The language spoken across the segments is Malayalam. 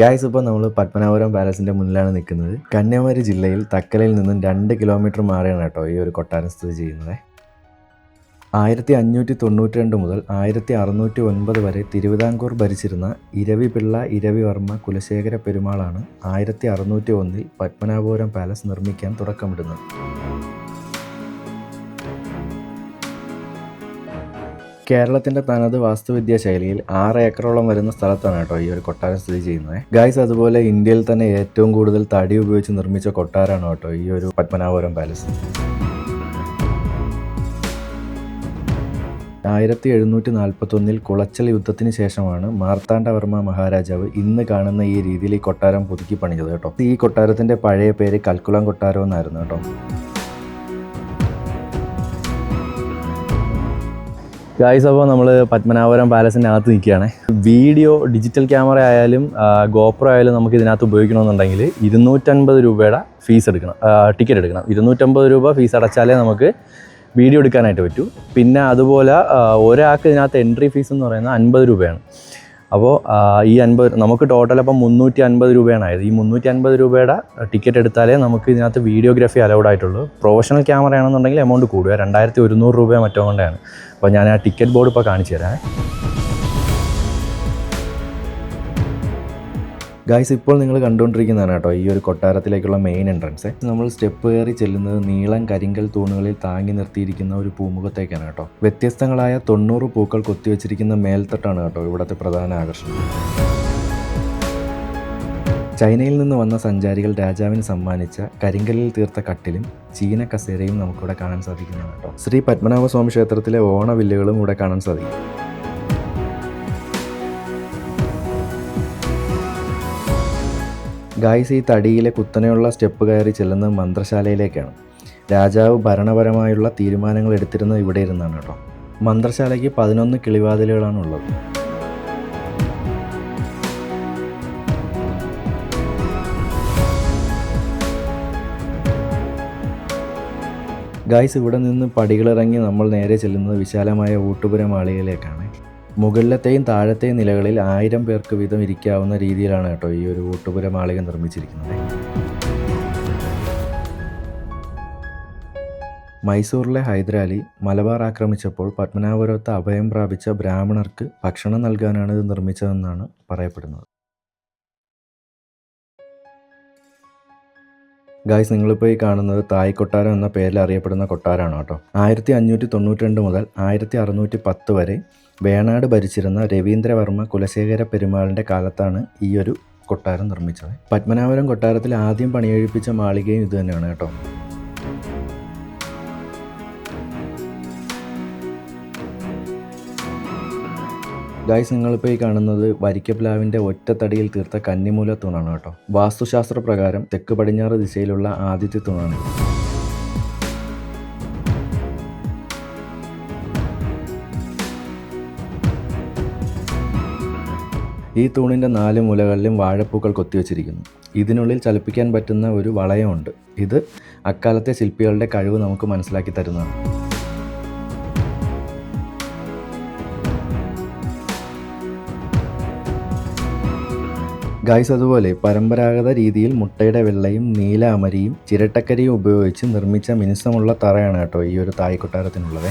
ഗായ്സ്, ഇപ്പോൾ നമ്മൾ പത്മനാഭപുരം പാലസിൻ്റെ മുന്നിലാണ് നിൽക്കുന്നത്. കന്യാകുമാരി ജില്ലയിൽ തക്കലയിൽ നിന്നും 2 കിലോമീറ്റർ മാറിയാണ് കേട്ടോ ഈ ഒരു കൊട്ടാരം സ്ഥിതി ചെയ്യുന്നത്. 1592 മുതൽ 1609 വരെ തിരുവിതാംകൂർ ഭരിച്ചിരുന്ന ഇരവിപിള്ള ഇരവിവർമ്മ കുലശേഖര പെരുമാളാണ് 1601 പത്മനാഭപുരം പാലസ് നിർമ്മിക്കാൻ തുടക്കമിടുന്നത്. കേരളത്തിൻ്റെ തനത് വാസ്തുവിദ്യാ ശൈലിയിൽ 6 ഏക്കറോളം വരുന്ന സ്ഥലത്താണ് കേട്ടോ ഈ ഒരു കൊട്ടാരം സ്ഥിതി ചെയ്യുന്നത്. ഗായ്സ്, അതുപോലെ ഇന്ത്യയിൽ തന്നെ ഏറ്റവും കൂടുതൽ തടി ഉപയോഗിച്ച് നിർമ്മിച്ച കൊട്ടാരമാണ് കേട്ടോ ഈ ഒരു പത്മനാഭപുരം പാലസ്. 1741 കുളച്ചൽ യുദ്ധത്തിന് ശേഷമാണ് മാർത്താണ്ഡവർമ്മ മഹാരാജാവ് ഇന്ന് കാണുന്ന ഈ രീതിയിൽ ഈ കൊട്ടാരം പുതുക്കി പണിഞ്ഞത് കേട്ടോ. ഈ കൊട്ടാരത്തിൻ്റെ പഴയ പേര് കൽക്കുളം കൊട്ടാരം എന്നായിരുന്നു കേട്ടോ. ഗായ്സ്, അപ്പോൾ നമ്മൾ പത്മനാഭപുരം പാലസിൻ്റെ അകത്ത് നിൽക്കുകയാണ്. വീഡിയോ ഡിജിറ്റൽ ക്യാമറ ആയാലും ഗോപ്രോ ആയാലും നമുക്ക് ഇതിനകത്ത് ഉപയോഗിക്കണമെന്നുണ്ടെങ്കിൽ 250 രൂപയുടെ ഫീസ് എടുക്കണം, ടിക്കറ്റ് എടുക്കണം. 250 രൂപ ഫീസ് അടച്ചാലേ നമുക്ക് വീഡിയോ എടുക്കാനായിട്ട് പറ്റൂ. പിന്നെ അതുപോലെ ഒരാൾക്ക് ഇതിനകത്ത് എൻട്രി ഫീസ് എന്ന് പറയുന്നത് 50 രൂപയാണ്. അപ്പോൾ ഈ 50 നമുക്ക് ടോട്ടൽ അപ്പം 350 രൂപയാണ് ആയത്. ഈ 350 രൂപയുടെ ടിക്കറ്റ് എടുത്താലേ നമുക്ക് ഇതിനകത്ത് വീഡിയോഗ്രാഫി അലൗഡ് ആയിട്ടുള്ളൂ. പ്രൊഫഷണൽ ക്യാമറ ആണെന്നുണ്ടെങ്കിൽ എമൗണ്ട് കൂടുക, 2100 രൂപ മറ്റോ കൊണ്ടാണ്. അപ്പോൾ ഞാൻ ആ ടിക്കറ്റ് ബോർഡ് ഇപ്പോൾ കാണിച്ചു തരാം. ഗായ്സ്, ഇപ്പോൾ നിങ്ങൾ കണ്ടുകൊണ്ടിരിക്കുന്നതാണ് കേട്ടോ ഈ ഒരു കൊട്ടാരത്തിലേക്കുള്ള മെയിൻ എൻട്രൻസ്. നമ്മൾ സ്റ്റെപ്പ് കയറി ചെല്ലുന്നത് നീളം കരിങ്കൽ തൂണുകളിൽ താങ്ങി നിർത്തിയിരിക്കുന്ന ഒരു പൂമുഖത്തേക്കാണ് കേട്ടോ. വ്യത്യസ്തങ്ങളായ 90 പൂക്കൾ കൊത്തിവെച്ചിരിക്കുന്ന മേൽത്തട്ടാണ് കേട്ടോ ഇവിടുത്തെ പ്രധാന ആകർഷണം. ചൈനയിൽ നിന്ന് വന്ന സഞ്ചാരികൾ രാജാവിന് സമ്മാനിച്ച കരിങ്കല്ലിൽ തീർത്ത കട്ടിലും ചീന കസേരയും നമുക്കിവിടെ കാണാൻ സാധിക്കുന്നതാണ് കേട്ടോ. ശ്രീ പത്മനാഭസ്വാമി ക്ഷേത്രത്തിലെ ഓണവില്ലുകളും ഇവിടെ കാണാൻ സാധിക്കും. ഗായ്സ്, ഈ തടിയിലെ കുത്തനെയുള്ള സ്റ്റെപ്പ് കയറി ചെല്ലുന്നത് മന്ത്രശാലയിലേക്കാണ്. രാജാവ് ഭരണപരമായുള്ള തീരുമാനങ്ങൾ എടുത്തിരുന്നത് ഇവിടെ ഇരുന്നാണ് കേട്ടോ. മന്ത്രശാലയ്ക്ക് 11 കിളിവാതിലുകളാണ് ഉള്ളത്. ഗായ്സ്, ഇവിടെ നിന്ന് പടികളിറങ്ങി നമ്മൾ നേരെ ചെല്ലുന്നത് വിശാലമായ ഊട്ടുപുര മാളികയിലേക്കാണ്. മുകളിലത്തെയും താഴത്തെയും നിലകളിൽ 1000 പേർക്ക് വീതം ഇരിക്കാവുന്ന രീതിയിലാണ് കേട്ടോ ഈ ഒരു ഊട്ടുപുര മാളിക നിർമ്മിച്ചിരിക്കുന്നത്. മൈസൂറിലെ ഹൈദരാലി മലബാർ ആക്രമിച്ചപ്പോൾ പത്മനാഭപുരത്ത് അഭയം പ്രാപിച്ച ബ്രാഹ്മണർക്ക് ഭക്ഷണം നൽകാനാണ് ഇത് നിർമ്മിച്ചതെന്നാണ് പറയപ്പെടുന്നത്. ഗായ്സ്, നിങ്ങളിപ്പോൾ ഈ കാണുന്നത് തായ് കൊട്ടാരം എന്ന പേരിൽ അറിയപ്പെടുന്ന കൊട്ടാരമാണ് കേട്ടോ. 1592 മുതൽ 1610 വരെ വേണാട് ഭരിച്ചിരുന്ന രവീന്ദ്രവർമ്മ കുലശേഖര പെരുമാളിൻ്റെ കാലത്താണ് ഈ ഒരു കൊട്ടാരം നിർമ്മിച്ചത്. പത്മനാഭപുരം കൊട്ടാരത്തിൽ ആദ്യം പണിയെഴുപ്പിച്ച മാളികയും ഇത് തന്നെയാണ് കേട്ടോ. ഗായ്സ്, നിങ്ങളിപ്പോൾ ഈ കാണുന്നത് വരിക്കപ്ലാവിൻ്റെ ഒറ്റത്തടിയിൽ തീർത്ത കന്നിമൂല തൂണാണ് കേട്ടോ. വാസ്തുശാസ്ത്ര പ്രകാരം തെക്ക് പടിഞ്ഞാറ് ദിശയിലുള്ള ആദ്യത്തെ തൂണാണ്. ഈ തൂണിൻ്റെ 4 മൂലകളിലും വാഴപ്പൂക്കൾ കൊത്തിവെച്ചിരിക്കുന്നു. ഇതിനുള്ളിൽ ചലിപ്പിക്കാൻ പറ്റുന്ന ഒരു വളയമുണ്ട്. ഇത് അക്കാലത്തെ ശില്പികളുടെ കഴിവ് നമുക്ക് മനസ്സിലാക്കി തരുന്നതാണ്. ഗായ്സ്, അതുപോലെ പരമ്പരാഗത രീതിയിൽ മുട്ടയുടെ വെള്ളയും നീല അമരിയും ചിരട്ടക്കരിയും ഉപയോഗിച്ച് നിർമ്മിച്ച മിനുസമുള്ള തറയാണ് കേട്ടോ ഈ ഒരു തായ് കൊട്ടാരത്തിനുള്ളത്.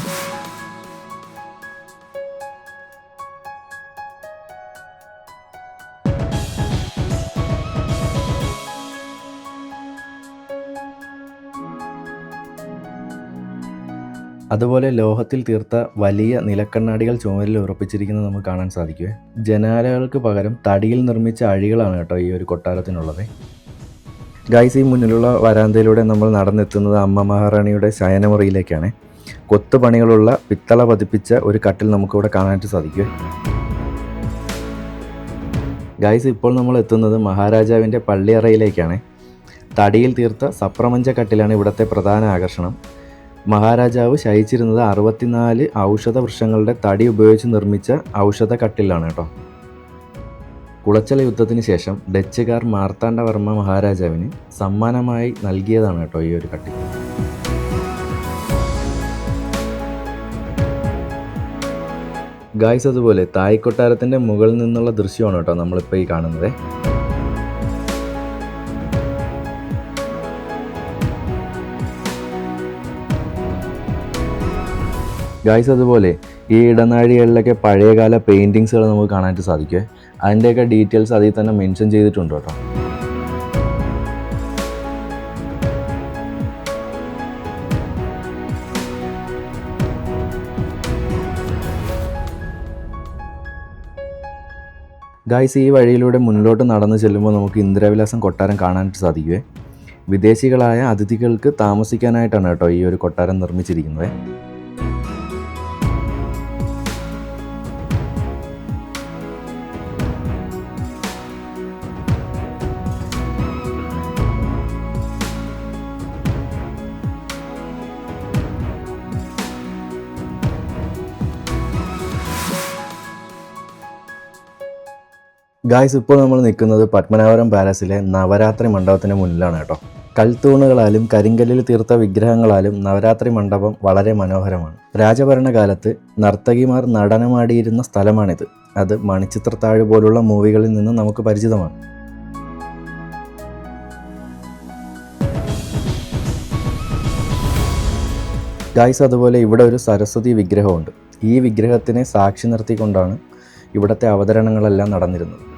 അതുപോലെ ലോഹത്തിൽ തീർത്ത വലിയ നിലക്കണ്ണാടികൾ ചുമരിൽ ഉറപ്പിച്ചിരിക്കുന്നത് നമുക്ക് കാണാൻ സാധിക്കുമേ. ജനാലകൾക്ക് പകരം തടിയിൽ നിർമ്മിച്ച അഴികളാണ് കേട്ടോ ഈ ഒരു കൊട്ടാരത്തിനുള്ളത്. ഗായ്സ്, ഈ മുന്നിലുള്ള വരാന്തയിലൂടെ നമ്മൾ നടന്നെത്തുന്നത് അമ്മ മഹാറാണിയുടെ ശയനമുറിയിലേക്കാണ്. കൊത്തുപണികളുള്ള പിത്തള പതിപ്പിച്ച ഒരു കട്ടിൽ നമുക്കിവിടെ കാണാനായിട്ട് സാധിക്കുമേ. ഗായ്സ്, ഇപ്പോൾ നമ്മൾ എത്തുന്നത് മഹാരാജാവിൻ്റെ പള്ളിയറയിലേക്കാണ്. തടിയിൽ തീർത്ത സപ്രമഞ്ച കട്ടിലാണ് ഇവിടുത്തെ പ്രധാന ആകർഷണം. മഹാരാജാവ് ശയിച്ചിരുന്നത് 64 ഔഷധ വൃക്ഷങ്ങളുടെ തടി ഉപയോഗിച്ച് നിർമ്മിച്ച ഔഷധ കട്ടിലാണ് കേട്ടോ. കുളച്ചൽ യുദ്ധത്തിന് ശേഷം ഡച്ചുകാർ മാർത്താണ്ഡവർമ്മ മഹാരാജാവിന് സമ്മാനമായി നൽകിയതാണ് കേട്ടോ ഈ ഒരു കട്ടിൽ. ഗായ്സ്, അതുപോലെ തായ് കൊട്ടാരത്തിൻ്റെ മുകളിൽ നിന്നുള്ള ദൃശ്യമാണ് കേട്ടോ നമ്മളിപ്പോൾ ഈ കാണുന്നത്. ഗായ്സ് അതുപോലെ ഈ ഇടനാഴികളിലൊക്കെ പഴയകാല പെയിൻറ്റിങ്സുകൾ നമുക്ക് കാണാനായിട്ട് സാധിക്കുമേ. അതിൻ്റെയൊക്കെ ഡീറ്റെയിൽസ് അതിൽ തന്നെ മെൻഷൻ ചെയ്തിട്ടുണ്ട് കേട്ടോ. ഗായ്സ് ഈ വഴിയിലൂടെ മുന്നോട്ട് നടന്നു ചെല്ലുമ്പോൾ നമുക്ക് ഇന്ദിരാവിലാസം കൊട്ടാരം കാണാനായിട്ട് സാധിക്കുമേ. വിദേശികളായ അതിഥികൾക്ക് താമസിക്കാനായിട്ടാണ് കേട്ടോ ഈ ഒരു കൊട്ടാരം നിർമ്മിച്ചിരിക്കുന്നത്. ഗായ്സ് ഇപ്പോൾ നമ്മൾ നിൽക്കുന്നത് പത്മനാഭപുരം പാലസിലെ നവരാത്രി മണ്ഡപത്തിന് മുന്നിലാണ് കേട്ടോ. കൽത്തൂണുകളാലും കരിങ്കല്ലിൽ തീർത്ത വിഗ്രഹങ്ങളാലും നവരാത്രി മണ്ഡപം വളരെ മനോഹരമാണ്. രാജഭരണകാലത്ത് നർത്തകിമാർ നടനമാടിയിരുന്ന സ്ഥലമാണിത്. അത് മണിച്ചിത്രത്താഴ് പോലുള്ള മൂവികളിൽ നിന്ന് നമുക്ക് പരിചിതമാണ്. ഗായ്സ് അതുപോലെ ഇവിടെ ഒരു സരസ്വതി വിഗ്രഹമുണ്ട്. ഈ വിഗ്രഹത്തിനെ സാക്ഷി നിർത്തിക്കൊണ്ടാണ് ഇവിടുത്തെ അവതരണങ്ങളെല്ലാം നടന്നിരുന്നത്.